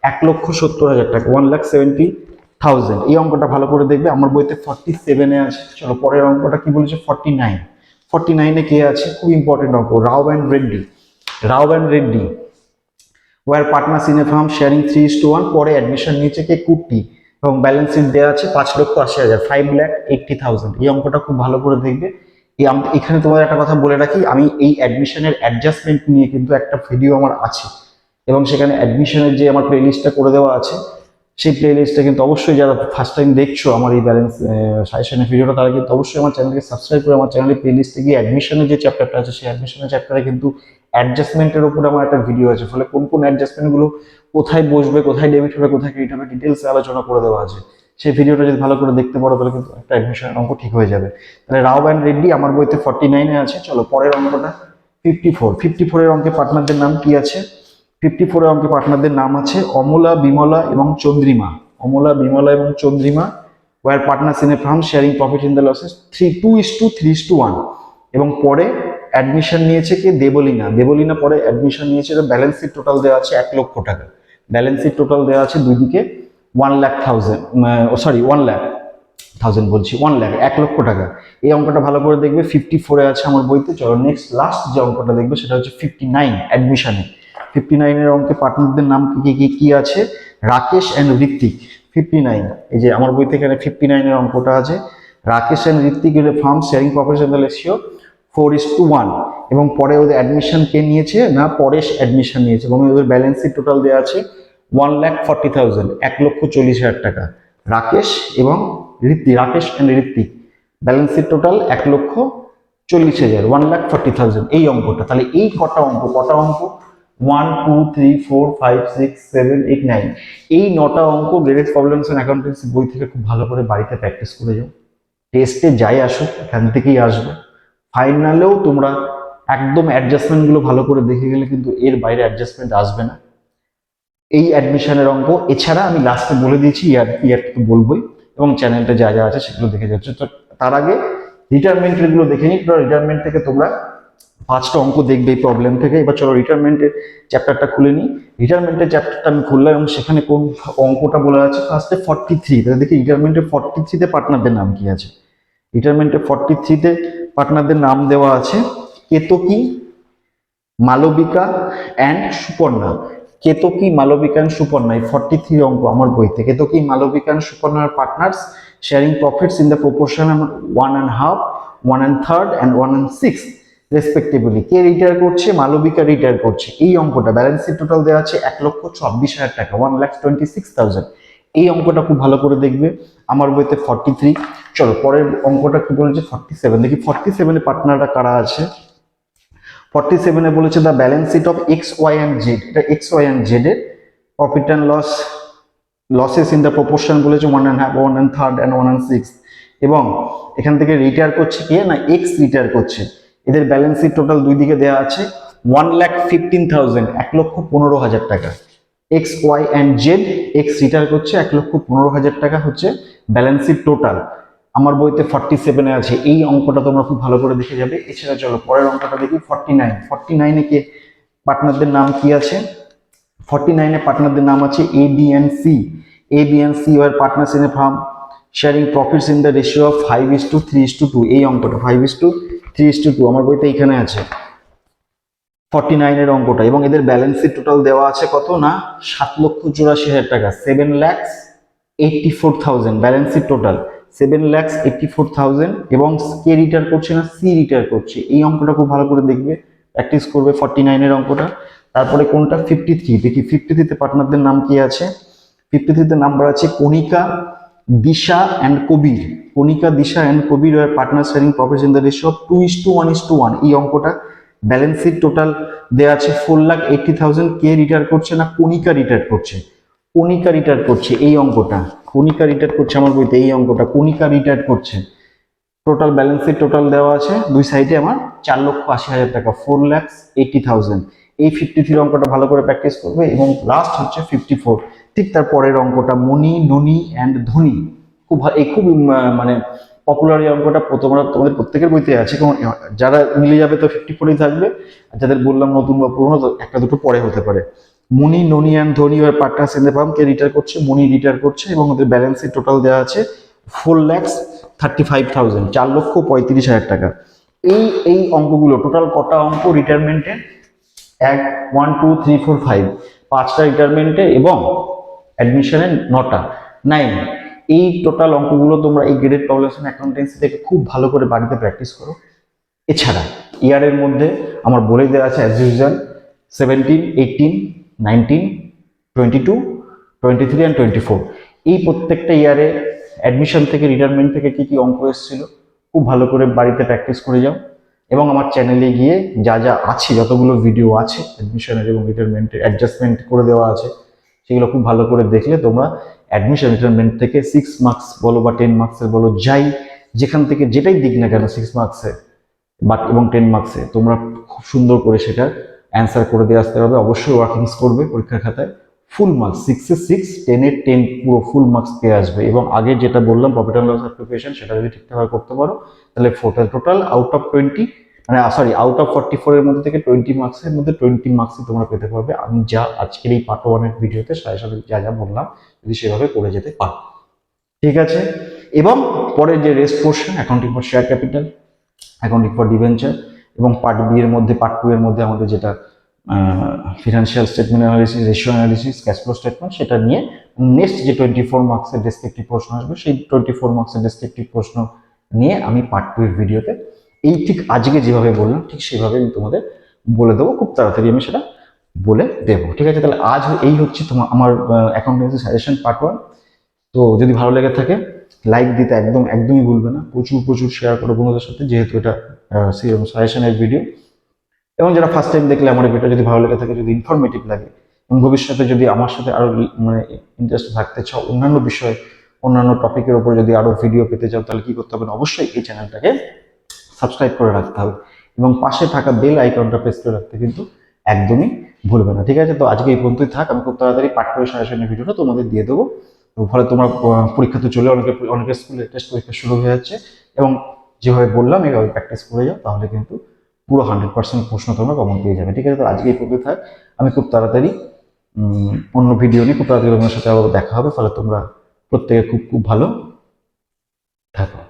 1,70,000 টাকা, 1,70,000। এই অঙ্কটা ভালো করে দেখবে, আমার বইতে 47-এ আছে। চলো পরের অঙ্কটা কি বলেছে 49-এ কে আছে, খুব ইম্পর্টেন্ট অঙ্ক, Rao and Reddy were partners in a firm sharing 3:1। পরে অ্যাডমিশন নিয়েছে কে, কুট্টি এবং ব্যালেন্স শিট দেওয়া আছে 5,80,000, 5,80,000। এই অঙ্কটা খুব ভালো করে দেখবে। এখানে তোমাদের একটা কথা বলে রাখি, আমি এই অ্যাডমিশনের অ্যাডজাস্টমেন্ট নিয়ে কিন্তু একটা ভিডিও আমার আছে এবং সেখানে অ্যাডমিশনের যে আমার প্লেলিস্টটা করে দেওয়া আছে, সেই প্লেলিস্টটা কিন্তু অবশ্যই যারা ফার্স্ট টাইম দেখছো আমার এই ব্যালেন্স সাজেশনের ভিডিওটা, তারা কিন্তু অবশ্যই আমার চ্যানেলকে সাবস্ক্রাইব করে আমার চ্যানেলের প্লেলিস্টে গিয়ে অ্যাডমিশনের যে চ্যাপ্টারটা আছে সেই অ্যাডমিশনের চ্যাপ্টারে কিন্তু অ্যাডজাস্টমেন্টের উপর আমার একটা ভিডিও আছে। ফলে কোন অ্যাডজাস্টমেন্টগুলো কোথায় বসবে, কোথায় ডেবিট হবে, কোথায় ক্রেডিট হবে, ডিটেলসে আলোচনা করে দেওয়া আছে। সেই ভিডিওটা যদি ভালো করে দেখতে পারো তাহলে কিন্তু একটা অ্যাডমিশনের অঙ্ক ঠিক হয়ে যাবে। তাহলে রাও অ্যান্ড রেড্ডি আমার বইতে 49-এ আছে। চলো পরের অঙ্কটা 54 এর অঙ্কে পার্টনারদের নাম কি আছে, 54 এর অঙ্কে পার্টনারদের নাম আছে অমলা, বিমলা এবং Chandrima, were partners in a firm sharing profit in the losses 3:1। এবং পরে অ্যাডমিশন নিয়েছে কে, দেবলীনা পরে অ্যাডমিশন নিয়েছে। ব্যালেন্স শিট টোটাল দেওয়া আছে 1,00,000 টাকা, ব্যালেন্স শিট টোটাল দেওয়া আছে দুই দিকে 1,00,000, 1,00,000 টাকা। এই অঙ্কটা ভালো করে দেখবে, 54-এ আছে আমার বইতে। চলো নেক্সট লাস্ট যে অঙ্কটা দেখবে সেটা হচ্ছে 59 অ্যাডমিশনে। 59 এর অঙ্কে পার্টনারদের নাম কি আছে, রাকেশ অ্যান্ড ঋত্বিক। 59, এই যে আমার বইতে এখানে 59 এর অঙ্কটা আছে, রাকেশ অ্যান্ড ঋত্বিক এর farm sharing profits in the ratio 4:1। এবং পরে ওদের অ্যাডমিশন কে নিয়েছে না, পরেশ অ্যাডমিশন নিয়েছে এবং ওদের ব্যালেন্স শিট টোটাল দেওয়া আছে 1,40,000, 1,40,000 টাকা। রাকেশ এবং Rakesh and Ritwik, balance sheet total 1,40,000, 1,40,000 এই অঙ্কটা। তাহলে এই কটা অঙ্ক 1 2 3 4 5 6 7 8 9, এই 9টা অঙ্ক গ্রেডেড প্রবলেমস এন্ড অ্যাকাউন্টেন্সি বই থেকে খুব ভালো করে বাড়িতে প্র্যাকটিস করে যাও। টেস্টে যাই আসুক এখান থেকেই আসবে, ফাইনালেও তোমরা একদম অ্যাডজাস্টমেন্ট গুলো ভালো করে দেখে গেলে কিন্তু এর বাইরে অ্যাডজাস্টমেন্ট আসবে না। এই অ্যাডমিশনের অঙ্ক এছাড়া আমি লাস্টে বলে দিয়েছি, ইয়ার তো বলবোই, এবং চ্যানেলটা যা যা আছে সেগুলো দেখে যাচ্ছে। তো তার আগে রিটায়ারমেন্টের গুলো দেখে নিই। রিটায়ারমেন্ট থেকে তোমরা 5টা অঙ্ক দেখবে এই প্রবলেম থেকে। এবার চলো রিটায়ারমেন্টের চ্যাপ্টারটা খুলে নিই। রিটায়ারমেন্টের চ্যাপ্টারটা আমি খুললাম এবং সেখানে কোন অঙ্কটা বলা আছে, ফার্স্টে 43। তাহলে দেখি রিটায়ারমেন্টের 43-তে পার্টনারদের নাম কি আছে। রিটায়ারমেন্টের 43-তে পার্টনারদের নাম দেওয়া আছে কেতকী, মালবিকা অ্যান্ড সুপর্ণা। কেতকী, মালবিকা অ্যান্ড সুপর্ণা, এই 43 অঙ্ক আমার বইতে। কেতকী, মালবিকা অ্যান্ড সুপর্ণার partners sharing profits in the proportion 1.5, 1/3 and 1/6 respectively. কে রিটায়ার করছে? মালবিকা রিটায়ার করছে। এই অঙ্কটা ব্যালেন্স শিট টোটাল দেওয়া আছে 1,24,000 টাকা, 1,26,000। এই অঙ্কটা খুব ভালো করে দেখবে, আমার বইতে 43। চলো পরের অঙ্কটা কি বলেছে, 47। দেখি 47-এ পার্টনাররা কারা আছে। 47-এ বলেছে the balance sheet of X Y and Z. এটা এক্স ওয়াই অ্যান্ড জেড এর profit and losses in the proportion বলেছে 1.5, 1/3 and 1/6। এবং এখান থেকে রিটায়ার করছে কে না, এক্স রিটায়ার করছে। এদের ব্যালেন্স শিট টোটাল দুই দিকে দেওয়া আছে 1,15,000, 1,15,000 টাকা। X Y and Z, X retire করছে 1,15,000 টাকা হচ্ছে ব্যালেন্স শিট টোটাল। আমার বইতে 47-এ আছে। এই অঙ্কটা তোমরা খুব ভালো করে দেখে যাবে। এছাড়া চলো পরের অঙ্কটা দেখি 49। 49-এ কে পার্টনারদের নাম কি আছে? 49-এ পার্টনারদের নাম আছে A B and C. A B and C were partners in a firm sharing profits in the ratio of 5:3:2। এই অঙ্কটা 5:3:2 আমার বইতে এখানে আছে 49-এর অঙ্কটা। এবং এদের ব্যালেন্স শিট টোটাল দেওয়া আছে কত না, 7,84,000 টাকা, 7,84,000 ব্যালেন্স শিট টোটাল, 7,84,000। এবং কে রিটায়ার করছে না, সি রিটায়ার করছে। এই অঙ্কটা খুব ভালো করে দেখবে, প্র্যাকটিস করবে 49-এর অঙ্কটা। তারপরে কোনটা 53, দেখি 53-তে পার্টনারদের নাম কি আছে। 53-তে নাম্বার আছে Kanika, Disha and Kabir. Kanika, Disha and Kabir are partner sharing profits in the ratio of 2:1:1। এই অঙ্কটা ব্যালেন্স শিট টোটাল দেওয়া আছে 4,80,000। কে রিটায়ার করছে না, কণিকা রিটায়ার করছে। কণিকা রিটায়ার করছে এই অঙ্কটা, কণিকা রিটায়ার করছে আমার বইতে এই অঙ্কটা, কণিকা রিটায়ার করছে। টোটাল ব্যালেন্স শিট টোটাল দেওয়া আছে দুই সাইডে আমার 4,80,000 টাকা, 4,80,000। এই 53 অঙ্কটা ভালো করে প্র্যাকটিস করবে। এবং লাস্ট হচ্ছে 54। ঠিক তার পরের অঙ্কটা মণি, ননি অ্যান্ড ধনী। খুব মানে পপুলার এই অঙ্কটা, তোমাদের প্রত্যেকের বইতে আছে। যারা মিলে যাবে তো 54-ই থাকবে, আর যাদের বললাম নতুন বা পুরোনো তো একটা দুটো পরে হতে পারে। মণি, Noni and Dhani are partners in the firm. কে রিটায়ার করছে? মণি রিটায়ার করছে। এবং ওদের ব্যালেন্স শিট টোটাল দেওয়া আছে 4,35,000, 4,35,000 টাকা। এই অঙ্কগুলো টোটাল কটা অঙ্ক রিটায়ারমেন্টে? 1 2 3 4 5, 5টা রিটায়ারমেন্টে এবং অ্যাডমিশনে 9টা, 9। এই টোটাল অঙ্কগুলো তোমরা এই গ্রেডেড প্রবলেমস এন্ড অ্যাকাউন্টেন্সি থেকে খুব ভালো করে বাড়িতে প্র্যাকটিস করো। এছাড়া ইয়ারের মধ্যে আমার বলে দেওয়া আছে অ্যাজ ইউজুয়াল 17, 18, 19, 22, 23 and 24। এই প্রত্যেকটা ইয়ারে অ্যাডমিশন থেকে রিটায়ারমেন্ট থেকে কি কি অঙ্ক এসেছিল খুব ভালো করে বাড়িতে প্র্যাকটিস করে যাও। এবং আমার চ্যানেলে গিয়ে যা যা আছে, যতগুলো ভিডিও আছে অ্যাডমিশনের এবং রিটায়ারমেন্টের অ্যাডজাস্টমেন্ট করে দেওয়া আছে, সেগুলো খুব ভালো করে দেখলে তোমরা অ্যাডমিশন রিটায়ারমেন্ট থেকে 6 মার্কস বলো বা 10 মার্কসের বলো, যেখান থেকে যেটাই দিক না কেন 6 মার্কসে বা এবং 10 মার্কসে, তোমরা খুব সুন্দর করে সেটা অ্যান্সার করে দিয়ে আসতে হবে। অবশ্যই ওয়ার্কিংস করবে পরীক্ষার খাতায়। ফুল মার্কস, 6-এ 6, 10-এ 10 পুরো ফুল মার্কস পেয়ে আসবে। এবং আগে যেটা বললাম প্রফিট অ্যান্ড লস অ্যাপ্লিকেশন, সেটা যদি ঠিকঠাক করতে পারো তাহলে টোটাল আউট অফ 20, মানে সরি আউট অফ 44-এর মধ্যে থেকে 20 মার্কসের মধ্যে 20 মার্কসই তোমরা পেতে পারবে। আমি যা আজকের এই পার্ট 1-এর ভিডিওতে সাথে যা যা বললাম, যদি সেভাবে করে যেতে পারো, ঠিক আছে। এবং পরে যে rest portion, accounting for share capital, accounting for debenture, এবং পার্ট বি এর মধ্যে, পার্ট 2 এর মধ্যে আমাদের যেটা financial statement analysis, ratio analysis, cash flow statement, সেটা নিয়ে নেক্সট যে 24 মার্কসের ডেসক্রিপটিভ প্রশ্ন আসবে, সেই 24 মার্কসের ডেসক্রিপটিভ প্রশ্ন নিয়ে আমি পার্ট 2 এর ভিডিওতে এই ঠিক আজকে যেভাবে বললাম ঠিক সেভাবে আমি তোমাদের বলে দেবো। খুব তাড়াতাড়ি আমি সেটা বলে দেবো। ঠিক আছে, তাহলে আজ এই হচ্ছে তোমার আমার অ্যাকাউন্টেন্সি সাজেশন পার্ট 1। তো যদি ভালো লেগে থাকে লাইক দিতে একদমই ভুলবে না, প্রচুর প্রচুর শেয়ার করো বন্ধুদের সাথে, যেহেতু এটা সাজেশনের ভিডিও। এবং যারা ফার্স্ট টাইম দেখলে আমার ভিডিও যদি ভালো লেগে থাকে, যদি ইনফরমেটিভ লাগে, এবং ভবিষ্যতে যদি আমার সাথে আরো মানে ইন্টারেস্ট থাকতে চাও অন্যান্য বিষয়ে, অন্যান্য টপিকের উপর যদি আরো ভিডিও পেতে চাও, তাহলে কি করতে হবে, অবশ্যই এই চ্যানেলটাকে সাবস্ক্রাইব করে রাখতে হবে এবং পাশে থাকা বেল আইকনটা প্রেস করে রাখতে কিন্তু একদমই ভুলবে না। ঠিক আছে, তো আজকে এই পর্যন্তই থাক। আমি খুব তাড়াতাড়ি পার্ট 2 সাজেশনের ভিডিওটা তোমাদের দিয়ে দেবো। তো ফলে তোমার পরীক্ষা তো চলে, অনেকের স্কুলে টেস্ট পরীক্ষা শুরু হয়ে যাচ্ছে, এবং যেভাবে বললাম এইভাবে প্র্যাকটিস করে যাও, তাহলে কিন্তু পুরো 100% প্রশ্ন তোমরা কমন পেয়ে যাবে। ঠিক আছে, তো আজকে এই পর্যন্ত থাক। আমি খুব তাড়াতাড়ি অন্য ভিডিও নিয়ে খুব তাড়াতাড়ি তোমার সাথে আবার দেখা হবে। ফলে তোমরা প্রত্যেকে খুব খুব ভালো থাকো।